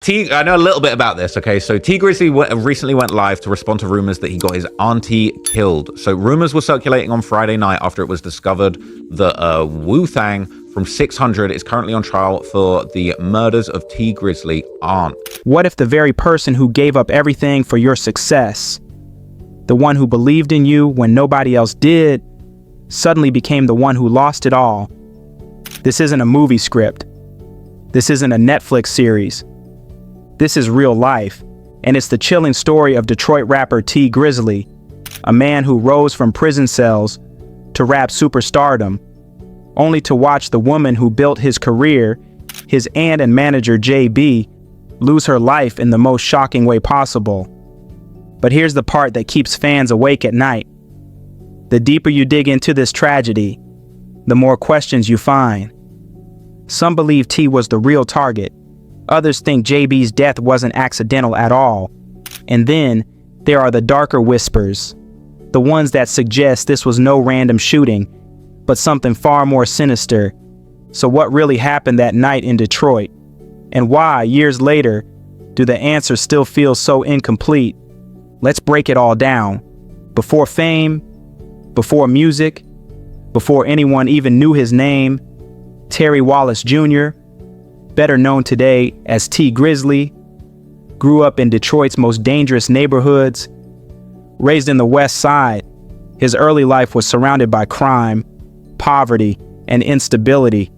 I know a little bit about this, okay? So T Grizzly recently went live to respond to rumors that he got his auntie killed. So rumors were circulating on Friday night after it was discovered that Wu-Tang from 600 is currently on trial for the murders of T Grizzly aunt. What if the very person who gave up everything for your success, the one who believed in you when nobody else did, suddenly became the one who lost it all? This isn't a movie script. This isn't a Netflix series. This is real life, and it's the chilling story of Detroit rapper T Grizzly, a man who rose from prison cells to rap superstardom, only to watch the woman who built his career, his aunt and manager JB, lose her life in the most shocking way possible. But here's the part that keeps fans awake at night. The deeper you dig into this tragedy, the more questions you find. Some believe T was the real target. Others think JB's death wasn't accidental at all. And then there are the darker whispers, the ones that suggest this was no random shooting, but something far more sinister. So what really happened that night in Detroit? And why, years later, do the answers still feel so incomplete? Let's break it all down. Before fame, before music, before anyone even knew his name, Terry Wallace Jr., better known today as T Grizzly, grew up in Detroit's most dangerous neighborhoods. Raised in the West Side, his early life was surrounded by crime, poverty, and instability.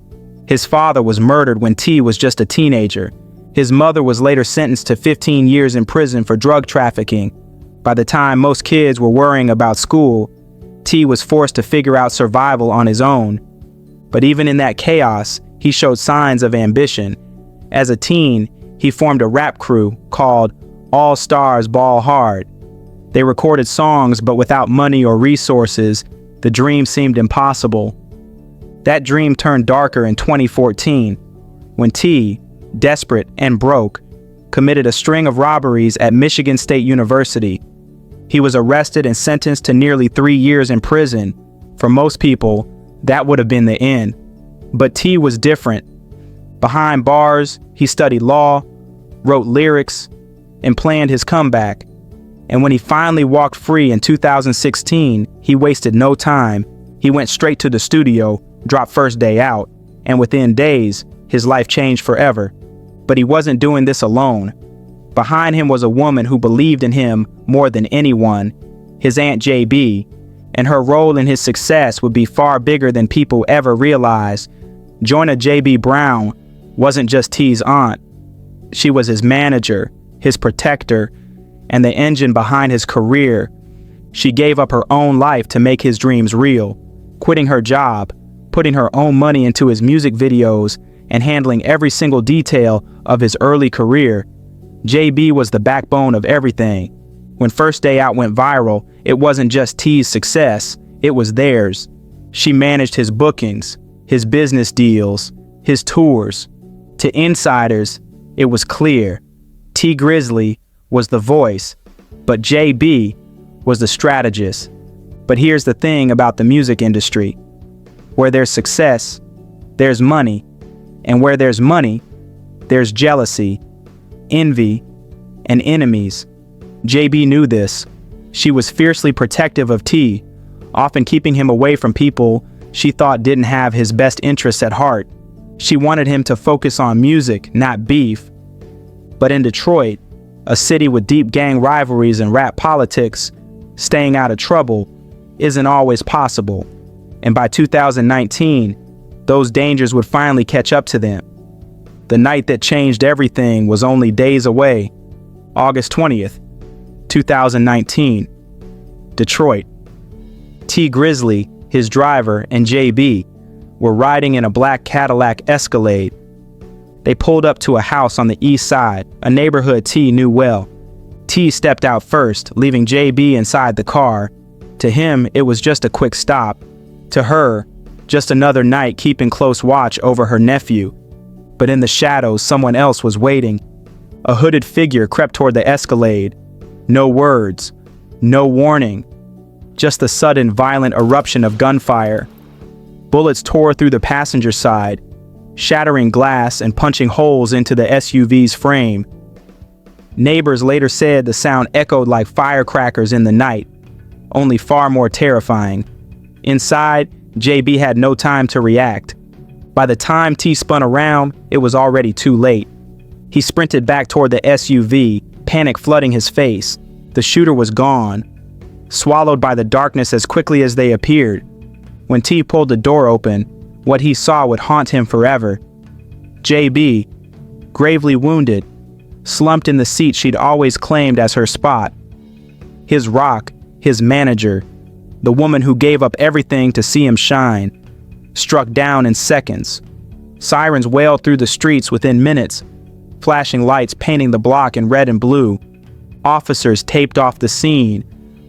His father was murdered when T was just a teenager. His mother was later sentenced to 15 years in prison for drug trafficking. By the time most kids were worrying about school, T was forced to figure out survival on his own. But even in that chaos, he showed signs of ambition. As a teen, he formed a rap crew called All Stars Ball Hard. They recorded songs, but without money or resources, the dream seemed impossible. That dream turned darker in 2014, when T, desperate and broke, committed a string of robberies at Michigan State University. He was arrested and sentenced to nearly 3 years in prison. For most people, that would have been the end. But T was different. Behind bars, he studied law, wrote lyrics, and planned his comeback. And when he finally walked free in 2016, he wasted no time. He went straight to the studio, dropped First Day Out, and within days, his life changed forever. But he wasn't doing this alone. Behind him was a woman who believed in him more than anyone, his Aunt JB, and her role in his success would be far bigger than people ever realized. Joyner JB Brown wasn't just T's aunt. She was his manager, his protector, and the engine behind his career. She gave up her own life to make his dreams real, quitting her job, putting her own money into his music videos, and handling every single detail of his early career. JB was the backbone of everything. When First Day Out went viral, it wasn't just T's success, it was theirs. She managed his bookings, his business deals, his tours. To insiders, it was clear. T Grizzly was the voice, but JB was the strategist. But here's the thing about the music industry. Where there's success, there's money. And where there's money, there's jealousy, envy, and enemies. JB knew this. She was fiercely protective of T, often keeping him away from people she thought didn't have his best interests at heart. She wanted him to focus on music, not beef. But in Detroit, a city with deep gang rivalries and rap politics, staying out of trouble isn't always possible. And by 2019, those dangers would finally catch up to them. The night that changed everything was only days away. August 20th, 2019. Detroit. T Grizzly, his driver, and JB were riding in a black Cadillac Escalade. They pulled up to a house on the east side, a neighborhood T knew well. T stepped out first, leaving JB inside the car. To him, it was just a quick stop. To her, just another night keeping close watch over her nephew. But in the shadows, someone else was waiting. A hooded figure crept toward the Escalade. No words, no warning, just the sudden violent eruption of gunfire. Bullets tore through the passenger side, shattering glass and punching holes into the SUV's frame. Neighbors later said the sound echoed like firecrackers in the night, only far more terrifying. Inside, JB had no time to react. By the time T spun around, it was already too late. He sprinted back toward the SUV, panic flooding his face. The shooter was gone, swallowed by the darkness as quickly as they appeared. When T pulled the door open, what he saw would haunt him forever. JB, gravely wounded, slumped in the seat she'd always claimed as her spot. His rock, his manager, the woman who gave up everything to see him shine, struck down in seconds. Sirens wailed through the streets within minutes, flashing lights painting the block in red and blue. Officers taped off the scene,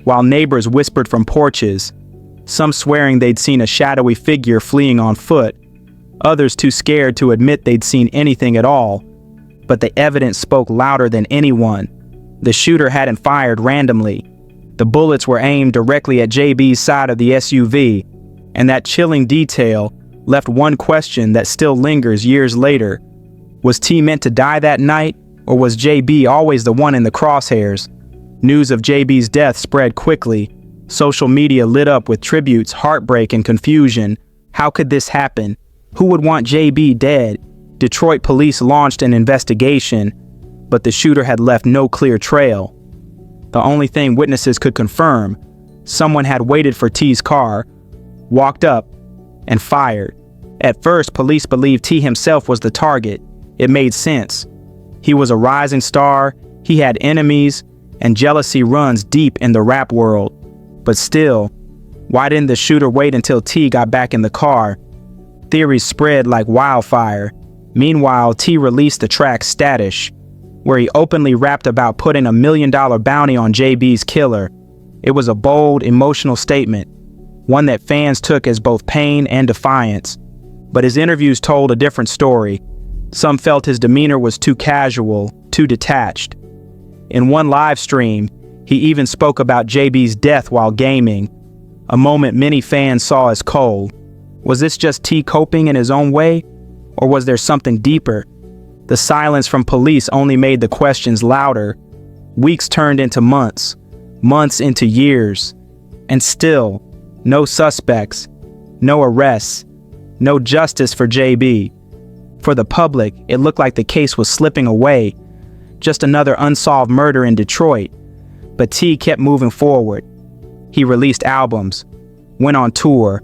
while neighbors whispered from porches, some swearing they'd seen a shadowy figure fleeing on foot, others too scared to admit they'd seen anything at all. But the evidence spoke louder than anyone. The shooter hadn't fired randomly. The bullets were aimed directly at JB's side of the SUV, and that chilling detail left one question that still lingers years later. Was T meant to die that night, or was JB always the one in the crosshairs? News of JB's death spread quickly. Social media lit up with tributes, heartbreak, and confusion. How could this happen? Who would want JB dead? Detroit police launched an investigation, but the shooter had left no clear trail. The only thing witnesses could confirm, someone had waited for T's car, walked up, and fired. At first, police believed T himself was the target. It made sense. He was a rising star, he had enemies, and jealousy runs deep in the rap world. But still, why didn't the shooter wait until T got back in the car? Theories spread like wildfire. Meanwhile, T released the track Status, where he openly rapped about putting $1 million bounty on JB's killer. It was a bold, emotional statement, one that fans took as both pain and defiance. But his interviews told a different story. Some felt his demeanor was too casual, too detached. In one live stream, he even spoke about JB's death while gaming, a moment many fans saw as cold. Was this just T coping in his own way, or was there something deeper? The silence from police only made the questions louder. Weeks turned into months, months into years, and still, no suspects, no arrests, no justice for JB. For the public, it looked like the case was slipping away, just another unsolved murder in Detroit. But T kept moving forward. He released albums, went on tour,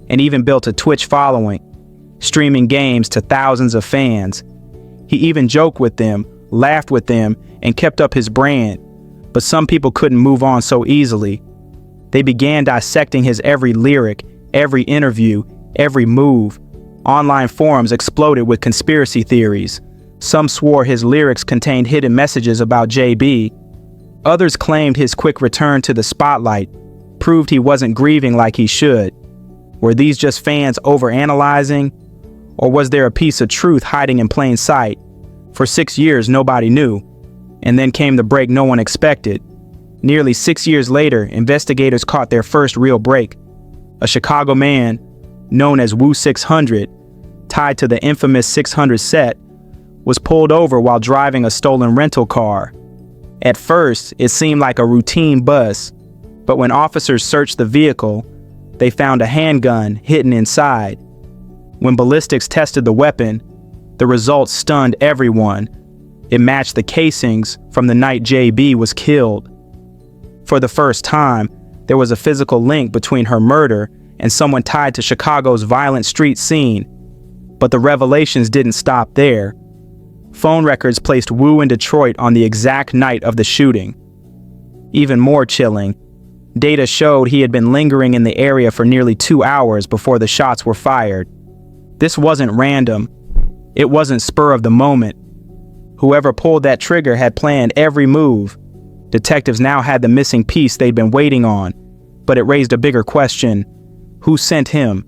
and even built a Twitch following, streaming games to thousands of fans. He even joked with them, laughed with them, and kept up his brand. But some people couldn't move on so easily. They began dissecting his every lyric, every interview, every move. Online forums exploded with conspiracy theories. Some swore his lyrics contained hidden messages about JB. Others claimed his quick return to the spotlight proved he wasn't grieving like he should. Were these just fans overanalyzing? Or was there a piece of truth hiding in plain sight? For 6 years, nobody knew. And then came the break no one expected. Nearly 6 years later, investigators caught their first real break. A Chicago man, known as Wu 600, tied to the infamous 600 set, was pulled over while driving a stolen rental car. At first, it seemed like a routine bus, but when officers searched the vehicle, they found a handgun hidden inside. When ballistics tested the weapon, the results stunned everyone. It matched the casings from the night JB was killed. For the first time, there was a physical link between her murder and someone tied to Chicago's violent street scene. But the revelations didn't stop there. Phone records placed Wu in Detroit on the exact night of the shooting. Even more chilling, data showed he had been lingering in the area for nearly 2 hours before the shots were fired. This wasn't random. It wasn't spur of the moment. Whoever pulled that trigger had planned every move. Detectives now had the missing piece they'd been waiting on, but it raised a bigger question. Who sent him?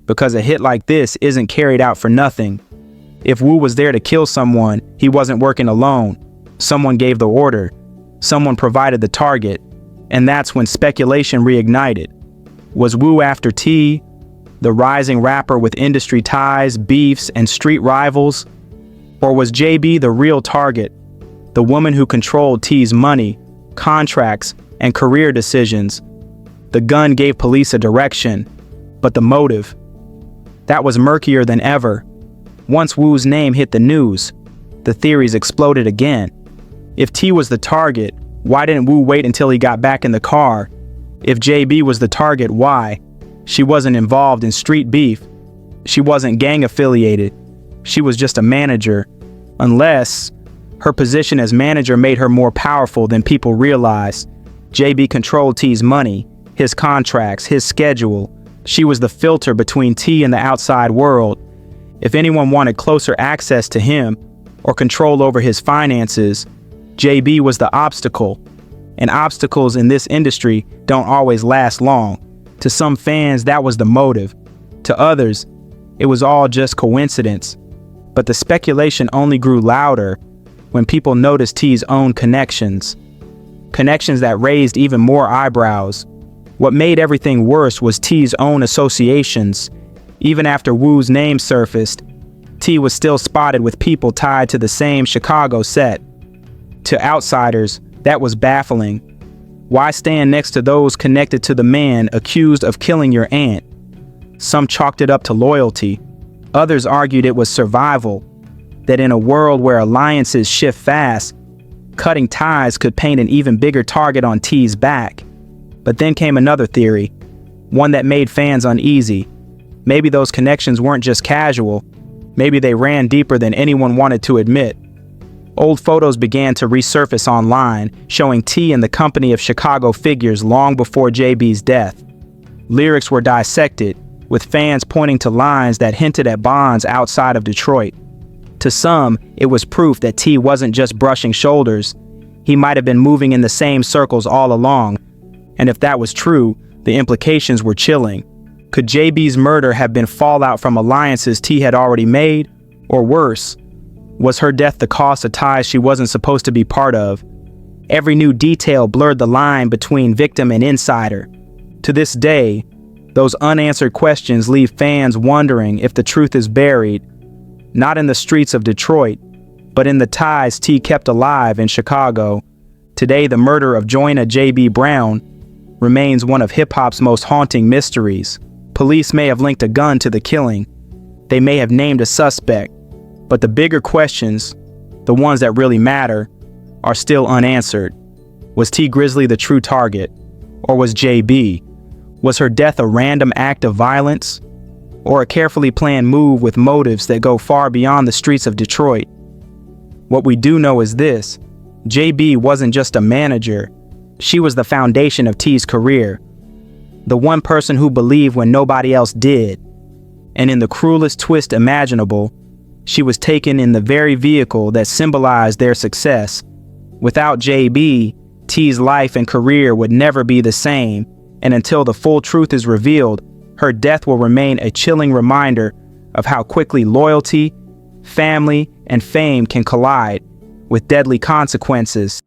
Because a hit like this isn't carried out for nothing. If Wu was there to kill someone, he wasn't working alone. Someone gave the order. Someone provided the target. And that's when speculation reignited. Was Wu after T, the rising rapper with industry ties, beefs, and street rivals? Or was JB the real target, the woman who controlled T's money, contracts, and career decisions. The gun gave police a direction, but the motive, that was murkier than ever. Once Wu's name hit the news, the theories exploded again. If T was the target, why didn't Wu wait until he got back in the car? If JB was the target, why? She wasn't involved in street beef. She wasn't gang affiliated. She was just a manager. Unless her position as manager made her more powerful than people realized. JB controlled T's money, his contracts, his schedule. She was the filter between T and the outside world. If anyone wanted closer access to him or control over his finances, JB was the obstacle. And obstacles in this industry don't always last long. To some fans, that was the motive. To others, it was all just coincidence. But the speculation only grew louder when people noticed T's own connections. Connections that raised even more eyebrows. What made everything worse was T's own associations. Even after Wu's name surfaced, T was still spotted with people tied to the same Chicago set. To outsiders, that was baffling. Why stand next to those connected to the man accused of killing your aunt? Some chalked it up to loyalty. Others argued it was survival, that in a world where alliances shift fast, cutting ties could paint an even bigger target on T's back. But then came another theory, one that made fans uneasy. Maybe those connections weren't just casual. Maybe they ran deeper than anyone wanted to admit. Old photos began to resurface online, showing T in the company of Chicago figures long before JB's death. Lyrics were dissected, with fans pointing to lines that hinted at bonds outside of Detroit. To some, it was proof that T wasn't just brushing shoulders. He might have been moving in the same circles all along. And if that was true, the implications were chilling. Could JB's murder have been fallout from alliances T had already made? Or worse, was her death the cost of ties she wasn't supposed to be part of? Every new detail blurred the line between victim and insider. To this day, those unanswered questions leave fans wondering if the truth is buried, not in the streets of Detroit, but in the ties T kept alive in Chicago. Today, the murder of Joyner J.B. Brown remains one of hip-hop's most haunting mysteries. Police may have linked a gun to the killing. They may have named a suspect. But the bigger questions, the ones that really matter, are still unanswered. Was T Grizzly the true target? Or was JB? Was her death a random act of violence? Or a carefully planned move with motives that go far beyond the streets of Detroit? What we do know is this: JB wasn't just a manager. She was the foundation of T's career. The one person who believed when nobody else did. And in the cruelest twist imaginable, she was taken in the very vehicle that symbolized their success. Without JB, T's life and career would never be the same, and until the full truth is revealed, her death will remain a chilling reminder of how quickly loyalty, family, and fame can collide with deadly consequences.